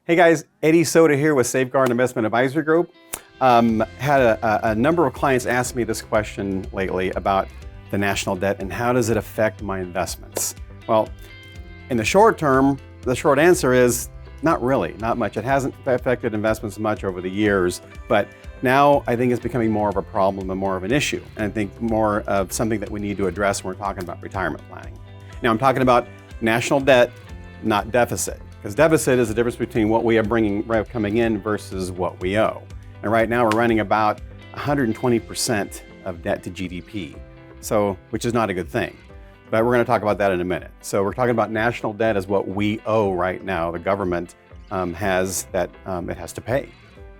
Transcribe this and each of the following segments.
Hey guys, Eddie Sota here with Safeguard Investment Advisor Group. Had a number of clients ask me this question lately about the national debt and how does it affect my investments? Well, in the short term, the short answer is not really, not much. It hasn't affected investments much over the years, but now I think it's becoming more of a problem and more of an issue. And I think more of something that we need to address when we're talking about retirement planning. Now I'm talking about national debt, not deficit. Because deficit is the difference between what we are coming in versus what we owe. And right now we're running about 120% of debt to GDP, so which is not a good thing. But we're going to talk about that in a minute. So we're talking about national debt as what we owe right now. The government has that it has to pay,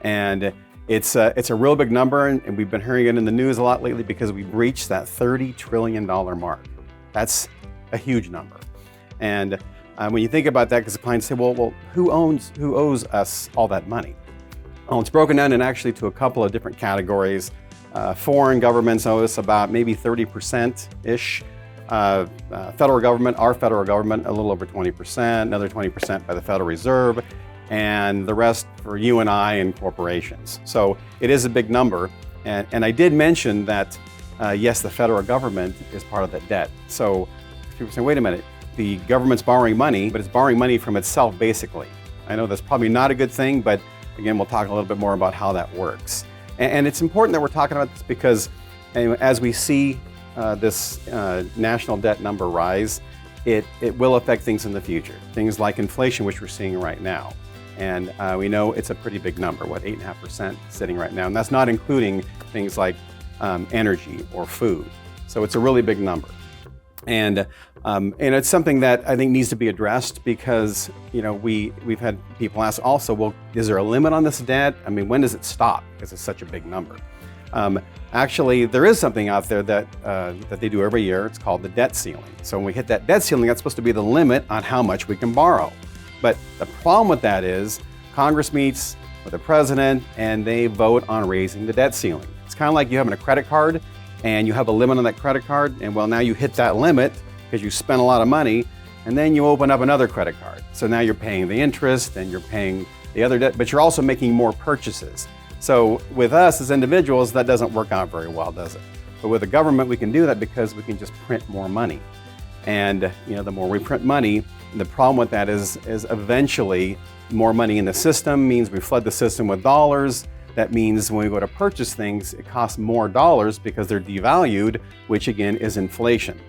and it's a real big number. And we've been hearing it in the news a lot lately because we've reached that $30 trillion mark. That's a huge number, and when you think about that, because the clients say, well, who owes us all that money? Well, it's broken down actually to a couple of different categories. Foreign governments owe us about maybe 30%-ish. Federal government, our federal government, a little over 20%, another 20% by the Federal Reserve, and the rest for you and I and corporations. So it is a big number. And I did mention that, yes, the federal government is part of that debt. So people say, wait a minute. The government's borrowing money, but it's borrowing money from itself, basically. I know that's probably not a good thing, but again, we'll talk a little bit more about how that works. And it's important that we're talking about this because as we see this national debt number rise, it will affect things in the future. Things like inflation, which we're seeing right now. And we know it's a pretty big number, 8.5% sitting right now. And that's not including things like energy or food. So it's a really big number. And it's something that I think needs to be addressed because, you know, we've had people ask also, well, is there a limit on this debt? I mean, when does it stop? Because it's such a big number. Actually, there is something out there that they do every year. It's called the debt ceiling. So when we hit that debt ceiling, that's supposed to be the limit on how much we can borrow. But the problem with that is Congress meets with the president and they vote on raising the debt ceiling. It's kind of like you having a credit card and you have a limit on that credit card, and well, now you hit that limit because you spent a lot of money, and then you open up another credit card. So now you're paying the interest and you're paying the other debt, but you're also making more purchases. So with us as individuals, that doesn't work out very well, does it? But with the government, we can do that because we can just print more money. And you know, the more we print money, the problem with that is eventually more money in the system means we flood the system with dollars. That means when we go to purchase things, it costs more dollars because they're devalued, which again is inflation.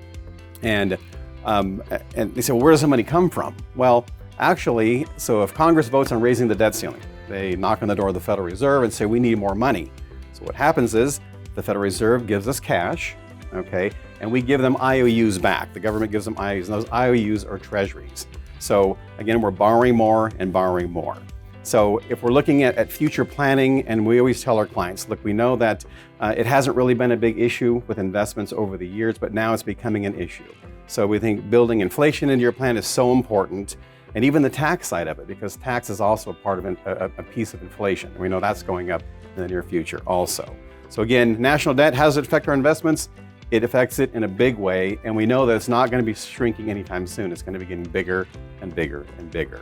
And they say, well, where does the money come from? Well, actually, so if Congress votes on raising the debt ceiling, they knock on the door of the Federal Reserve and say, we need more money. So what happens is the Federal Reserve gives us cash, okay, and we give them IOUs back. The government gives them IOUs, and those IOUs are treasuries. So again, we're borrowing more and borrowing more. So if we're looking at future planning, and we always tell our clients, look, we know that it hasn't really been a big issue with investments over the years, but now it's becoming an issue. So we think building inflation into your plan is so important, and even the tax side of it, because tax is also a part of a piece of inflation. And we know that's going up in the near future also. So again, national debt, how does it affect our investments? It affects it in a big way, and we know that it's not going to be shrinking anytime soon. It's going to be getting bigger and bigger and bigger.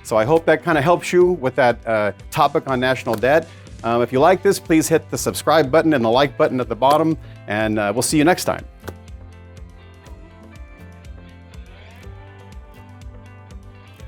So I hope that kind of helps you with that topic on national debt. If you like this, please hit the subscribe button and the like button at the bottom, and we'll see you next time.